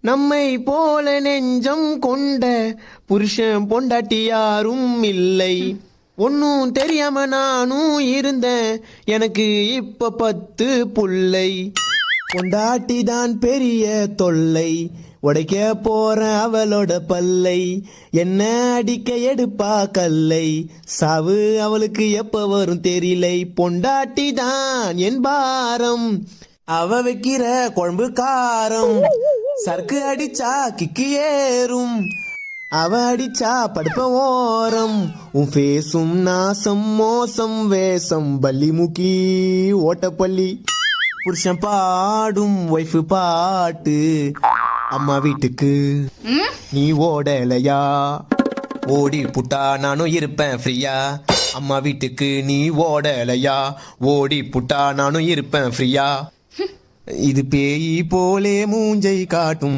நம்மை போல நெஞ்சம் கொண்ட புருஷன் பொண்டாட்டி யாரும் இல்லை. ஒன்னும் தெரியாம நானும் இருந்தேன், எனக்கு இப்ப 10 புள்ளை. பொண்டாட்டி தான் பெரிய தொல்லை, உடைக்க போற அவளோட பல்லை. என்ன அடிக்க எடுப்பா கல்லை, சாவு அவளுக்கு எப்ப வரும் தெரியலை. பொண்டாட்டி தான் என் பாரம், அவ வைக்கிற குழம்பு காரம். சர்க்கு அடிச்சா கிக்கு ஏறும், அவ அடிச்சா படுப்ப ஓரம். உன் ஃபேஸும் நாசம் மோசம் வேஷம் பல்லி முக்கி ஓட்டப்பள்ளி. புருஷன் பாடும் ஒய்ஃபு பாட்டு, அம்மா வீட்டுக்கு நீ ஓடலையா? ஓடி புட்டா நானும் இருப்பேன் ஃப்ரீயா. அம்மா வீட்டுக்கு நீ ஓடலையா? ஓடி புட்டா நானும் இருப்பேன் ஃப்ரீயா. இது பேய் போலே மூஞ்சை காட்டும்.